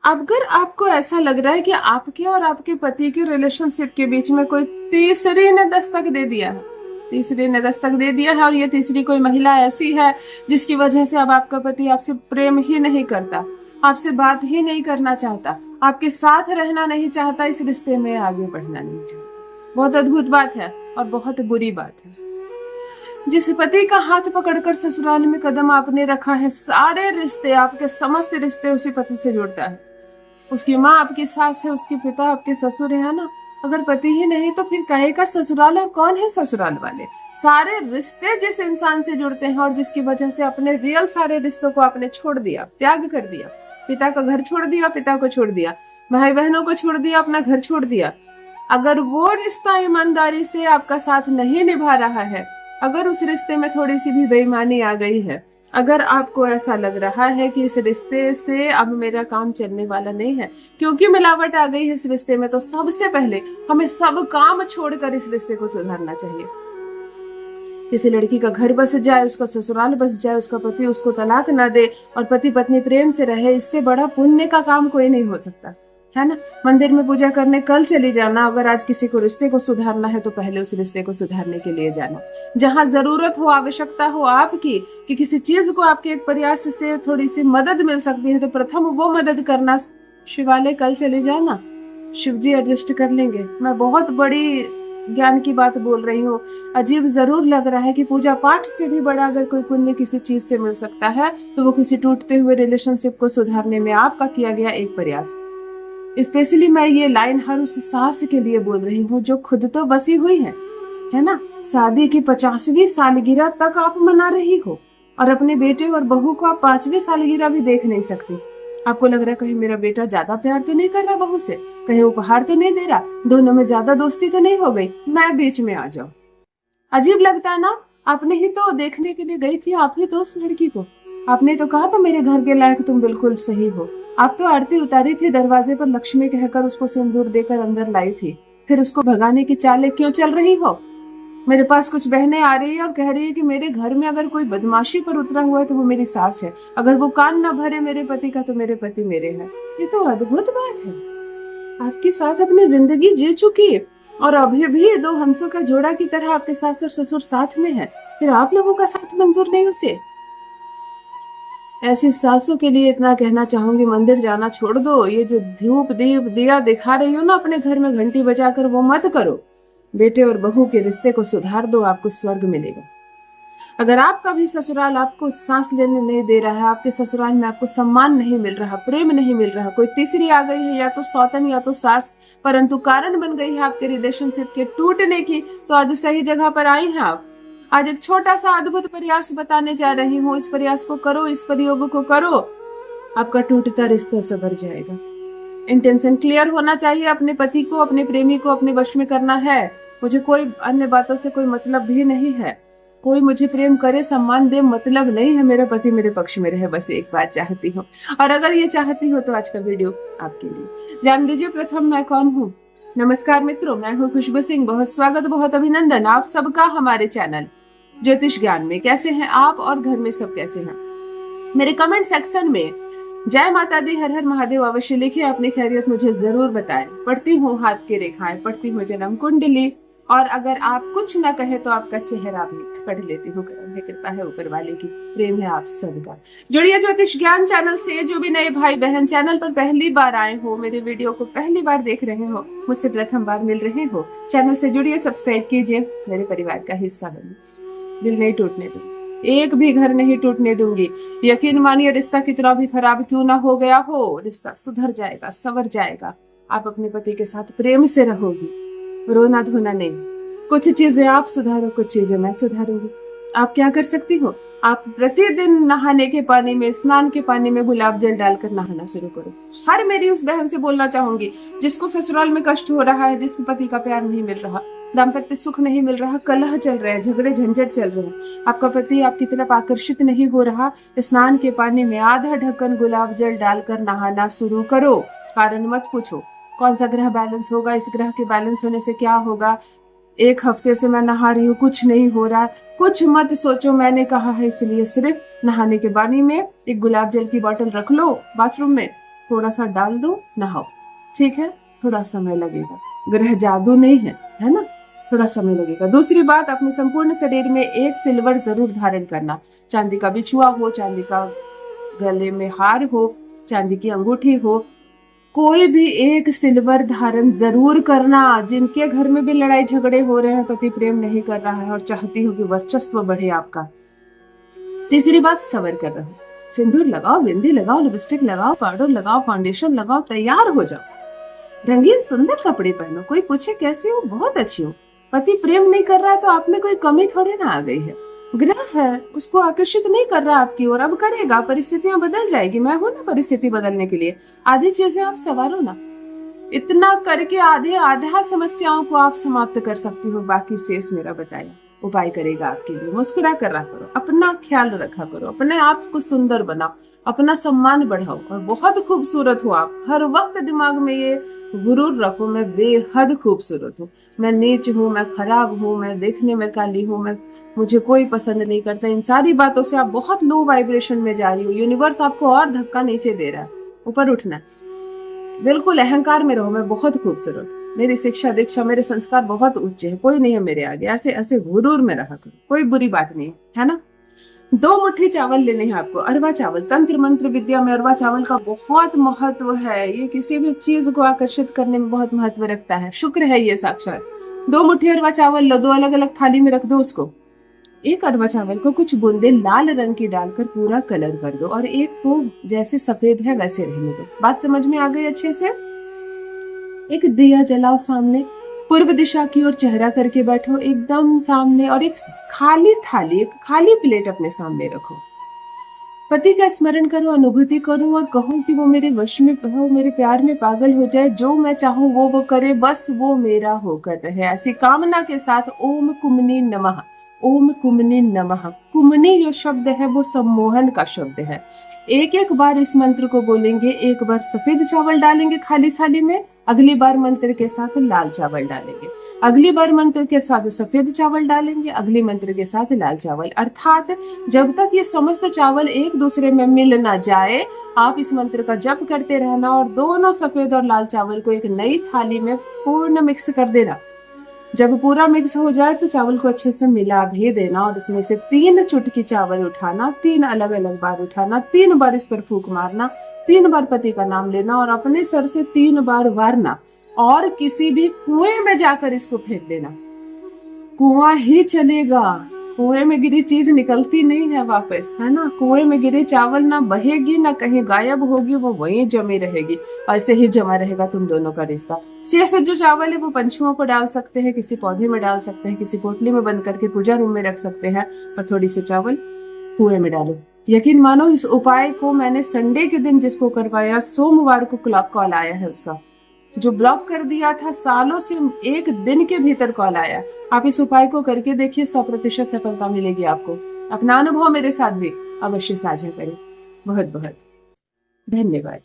अगर आपको ऐसा लग रहा है कि आपके और आपके पति के रिलेशनशिप के बीच में कोई तीसरी ने दस्तक दे दिया है, तीसरी ने दस्तक दे दिया है, और ये तीसरी कोई महिला ऐसी है जिसकी वजह से अब आपका पति आपसे प्रेम ही नहीं करता, आपसे बात ही नहीं करना चाहता, आपके साथ रहना नहीं चाहता, इस रिश्ते में आगे बढ़ना नहीं चाहता। बहुत अद्भुत बात है और बहुत बुरी बात है। जिस पति का हाथ पकड़कर ससुराल में कदम आपने रखा है, सारे रिश्ते, आपके समस्त रिश्ते उसी पति से जुड़ता है। उसकी माँ आपकी सास है, उसके पिता आपके ससुर है ना। अगर पति ही नहीं तो फिर काहे का ससुराल, और कौन है ससुराल वाले? सारे रिश्ते जिस इंसान से जुड़ते हैं और जिसकी वजह से अपने रियल सारे रिश्तों को आपने छोड़ दिया, त्याग कर दिया, पिता का घर छोड़ दिया, पिता को छोड़ दिया, भाई बहनों को छोड़ दिया, अपना घर छोड़ दिया, अगर वो रिश्ता ईमानदारी से आपका साथ नहीं निभा रहा है, अगर उस रिश्ते में थोड़ी सी भी बेईमानी आ गई है, अगर आपको ऐसा लग रहा है कि इस रिश्ते से अब मेरा काम चलने वाला नहीं है क्योंकि मिलावट आ गई है इस रिश्ते में, तो सबसे पहले हमें सब काम छोड़कर इस रिश्ते को सुधारना चाहिए। किसी लड़की का घर बस जाए, उसका ससुराल बस जाए, उसका पति उसको तलाक ना दे और पति पत्नी प्रेम से रहे, इससे बड़ा पुण्य का काम कोई नहीं हो सकता, है ना। मंदिर में पूजा करने कल चली जाना, अगर आज किसी को रिश्ते को सुधारना है तो पहले उस रिश्ते को सुधारने के लिए जाना। जहां जरूरत हो, आवश्यकता हो आपकी कि किसी चीज को आपके एक प्रयास से थोड़ी सी मदद मिल सकती है, तो प्रथम वो मदद करना। शिवालय कल चले जाना, शिव जी एडजस्ट कर लेंगे। मैं बहुत बड़ी ज्ञान की बात बोल रही हूँ, अजीब जरूर लग रहा है कि पूजा पाठ से भी बड़ा अगर कोई पुण्य किसी चीज से मिल सकता है तो वो किसी टूटते हुए रिलेशनशिप को सुधारने में आपका किया गया एक प्रयास। स्पेशली मैं ये लाइन हर उस सास के लिए बोल रही हूँ जो खुद तो बसी हुई है ना। शादी की 50वीं सालगिरह तक आप मना रही हो और अपने बेटे और बहू को आप 5वीं सालगिरह भी देख नहीं सकती। आपको लग रहा है कहीं मेरा बेटा ज्यादा प्यार तो नहीं कर रहा बहू से, कहीं उपहार तो नहीं दे रहा, दोनों में ज्यादा दोस्ती तो नहीं हो गई, मैं बीच में आ जाऊं। अजीब लगता है ना। आपने ही तो देखने के लिए गई थी, आप ही तो उस लड़की को, आपने तो कहा था मेरे घर के लायक तुम बिल्कुल सही हो। आप तो आरती उतारी थी, दरवाजे पर लक्ष्मी कहकर उसको सिंदूर देकर अंदर लाई थी, फिर उसको भगाने की चालें क्यों चल रही हो? मेरे पास कुछ बहनें आ रही है और कह रही है कि मेरे घर में अगर कोई बदमाशी पर उतरा हुआ है तो वो मेरी सास है, अगर वो कान न भरे मेरे पति का तो मेरे पति मेरे हैं। ये तो अद्भुत बात है। आपकी सास अपनी जिंदगी जी चुकी है और अभी भी दो हंसों का जोड़ा की तरह आपके सास और ससुर साथ में है, फिर आप लोगों का साथ मंजूर नहीं उसे? ऐसी सासों के लिए इतना कहना चाहूंगी, मंदिर जाना छोड़ दो। ये जो धूप दीप दिया दिखा रही हो ना अपने घर में घंटी बजाकर, वो मत करो। बेटे और बहू के रिश्ते को सुधार दो, आपको स्वर्ग मिलेगा। अगर आपका भी ससुराल आपको सांस लेने नहीं दे रहा है, आपके ससुराल में आपको सम्मान नहीं मिल रहा, प्रेम नहीं मिल रहा, कोई तीसरी आ गई है, या तो सौतन या तो सास, परंतु कारण बन गई है आपके रिलेशनशिप के टूटने की, तो आज सही जगह पर आई हैं आप। आज एक छोटा सा अद्भुत प्रयास बताने जा रही हूँ, इस प्रयास को करो, इस प्रयोग को करो, आपका टूटता रिश्ता संवर जाएगा। इंटेंशन क्लियर होना चाहिए, अपने पति को, अपने प्रेमी को अपने वश में करना है। मुझे कोई अन्य बातों से कोई मतलब भी नहीं है, कोई मुझे प्रेम करे सम्मान दे मतलब नहीं है, मेरा पति मेरे पक्ष में रहे, बस एक बात चाहती हूँ। और अगर ये चाहती हो तो आज का वीडियो आपके लिए। जान लीजिए प्रथम मैं कौन हूँ। नमस्कार मित्रों, मैं हूँ खुशबू सिंह। बहुत स्वागत, बहुत अभिनंदन आप सबका हमारे चैनल ज्योतिष ज्ञान में। कैसे हैं आप और घर में सब कैसे हैं? मेरे कमेंट सेक्शन में जय माता दी, हर हर महादेव अवश्य लिखे, अपनी खैरियत मुझे जरूर बताएं। पढ़ती हूँ हाथ की रेखाएं, पढ़ती हूँ जन्म कुंडली, और अगर आप कुछ ना कहे तो आपका चेहरा भी पढ़ लेती हूँ। कृपा है ऊपर वाले की, प्रेम है आप सबका। जुड़िए ज्योतिष ज्ञान चैनल से। जो भी नए भाई बहन चैनल पर पहली बार आए हो, मेरे वीडियो को पहली बार देख रहे हो, मुझसे प्रथम बार मिल रहे हो, चैनल से जुड़िए, सब्सक्राइब कीजिए, मेरे परिवार का हिस्सा बनिए। दिल नहीं टूटने दूंगी, एक भी घर नहीं टूटने दूंगी। यकीन मानिए, रिश्ता कितना भी खराब क्यों ना हो गया हो, रिश्ता सुधर जाएगा, संवर जाएगा। आप अपने पति के साथ प्रेम से रहोगी, रोना धोना नहीं। कुछ चीजें आप सुधारो, कुछ चीजें मैं सुधारूंगी। आप क्या कर सकती हो? आप प्रतिदिन नहाने के पानी में, स्नान के पानी में गुलाब जल डालकर नहाना शुरू करो। हर मेरी उस बहन से बोलना चाहूंगी जिसको ससुराल में कष्ट हो रहा है, जिसको पति का प्यार नहीं मिल रहा, दाम्पत्य सुख नहीं मिल रहा, कलह चल रहे हैं, झगड़े झंझट चल रहे हैं, आपका पति आपकी तरफ आकर्षित नहीं हो रहा, स्नान के पानी में आधा ढक्कन गुलाब जल डालकर नहाना शुरू करो। कारण मत पूछो कौन सा ग्रह बैलेंस होगा, इस ग्रह के बैलेंस होने से क्या होगा, एक हफ्ते से मैं नहा रही हूँ कुछ नहीं हो रहा, कुछ मत सोचो, मैंने कहा है इसलिए सिर्फ नहाने के पानी में एक गुलाब जल की बोतल रख लो बाथरूम में, थोड़ा सा डाल दो, नहाओ। ठीक है, थोड़ा समय लगेगा, ग्रह जादू नहीं है, है ना, थोड़ा समय लगेगा। दूसरी बात, अपने संपूर्ण शरीर में एक सिल्वर जरूर धारण करना। चांदी का बिछुआ हो, चांदी का गले में हार हो, चांदी की अंगूठी हो, कोई भी एक सिल्वर धारण जरूर करना। जिनके घर में भी लड़ाई झगड़े हो रहे हैं, पति प्रेम नहीं कर रहा है और चाहती हो कि वर्चस्व बढ़े आपका। तीसरी बात, सबर कर रहे हो, सिंदूर लगाओ, बिंदी लगाओ, लिपस्टिक लगाओ, पाउडर लगाओ, फाउंडेशन लगाओ, तैयार हो जाओ, रंगीन सुंदर कपड़े पहनो। कोई पूछे कैसी हो, बहुत अच्छी हो। पति प्रेम नहीं कर रहा है तो आप में कोई कमी थोड़ी ना आ गई है। ग्रह है, उसको आकर्षित नहीं कर रहा आपकी ओर, अब करेगा, परिस्थितियां बदल जाएगी। मैं हूं ना परिस्थिति बदलने के लिए। आधी चीजें आप सवारो ना, इतना करके आधा समस्याओं को आप समाप्त कर सकती हो। बाकी शेष मेरा बताया उपाय करेगा आपके लिए। मुस्कुरा कर रहा करो, अपना ख्याल रखा करो, अपने आप को सुंदर बनाओ, अपना सम्मान बढ़ाओ और बहुत खूबसूरत हो आप। हर वक्त दिमाग में ये गुरूर रखो, मैं बेहद खूबसूरत हूँ, मैं नीच हूँ, मैं खराब हूँ, मैं देखने में काली हूँ, मैं मुझे कोई पसंद नहीं करता। इन सारी बातों से आप बहुत लो वाइब्रेशन में जा रही हो। यूनिवर्स आपको और धक्का नीचे दे रहा है, ऊपर उठना। बिल्कुल अहंकार में रहो, मैं बहुत खूबसूरत, मेरी शिक्षा दीक्षा मेरे संस्कार बहुत उच्च है, कोई नहीं है मेरे आगे। ऐसे ऐसे गुरूर में रहा करो, कोई बुरी बात नहीं है ना। 2 मुट्ठी चावल लेने हैं आपको, अरवा चावल। तंत्र मंत्र विद्या में अरवा चावल का बहुत महत्व है। ये किसी भी चीज को आकर्षित करने में बहुत महत्व रखता है, शुक्र है ये साक्षात। 2 मुट्ठी अरवा चावल लो, 2 अलग अलग थाली में रख दो उसको। एक अरवा चावल को कुछ बूंदे लाल रंग की डालकर पूरा कलर कर दो और एक को जैसे सफेद है वैसे रहने दो। बात समझ में आ गई अच्छे से। एक दिया जलाओ सामने, पूर्व दिशा की ओर चेहरा करके बैठो एकदम सामने, और एक खाली थाली, एक खाली प्लेट अपने सामने रखो। पति का स्मरण करो, अनुभूति करो और कहो कि वो मेरे वश में हो, मेरे प्यार में पागल हो जाए, जो मैं चाहूं वो करे, बस वो मेरा होकर रहे। ऐसी कामना के साथ ओम कुमनी नमः, ओम कुमनी नमः। कुमनी जो शब्द है वो सम्मोहन का शब्द है। एक एक बार इस मंत्र को बोलेंगे। एक बार सफेद चावल डालेंगे खाली थाली में, अगली बार मंत्र के साथ लाल चावल डालेंगे, अगली बार मंत्र के साथ सफेद चावल डालेंगे, अगली मंत्र के साथ लाल चावल। अर्थात जब तक ये समस्त चावल एक दूसरे में मिल ना जाए, आप इस मंत्र का जप करते रहना और दोनों सफेद और लाल चावल को एक नई थाली में पूर्ण मिक्स कर देना। जब पूरा मिक्स हो जाए तो चावल को अच्छे से मिला भी देना और उसमें से 3 चुटकी चावल उठाना, 3 अलग अलग बार उठाना, 3 बार इस पर फूंक मारना, 3 बार पति का नाम लेना और अपने सर से 3 बार वारना और किसी भी कुएं में जाकर इसको फेंक देना। कुआं ही चलेगा, कुएं में गिरी चीज निकलती नहीं है वापस, है ना। कुएं में गिरे चावल ना बहेगी ना कहीं गायब होगी, वो वहीं जमी रहेगी। ऐसे ही जमा रहेगा तुम दोनों का रिश्ता। शेष जो चावल है वो पंछुओं को डाल सकते हैं, किसी पौधे में डाल सकते हैं, किसी पोटली में बंद करके पूजा रूम में रख सकते हैं, पर थोड़ी सी चावल कुएं में डालो। यकीन मानो इस उपाय को मैंने संडे के दिन जिसको करवाया, सोमवार को कॉल आया है उसका। जो ब्लॉक कर दिया था सालों से, 1 दिन के भीतर कॉल आया। आप इस उपाय को करके देखिए, 100% सफलता मिलेगी आपको। अपना अनुभव मेरे साथ भी अवश्य साझा करें। बहुत बहुत धन्यवाद।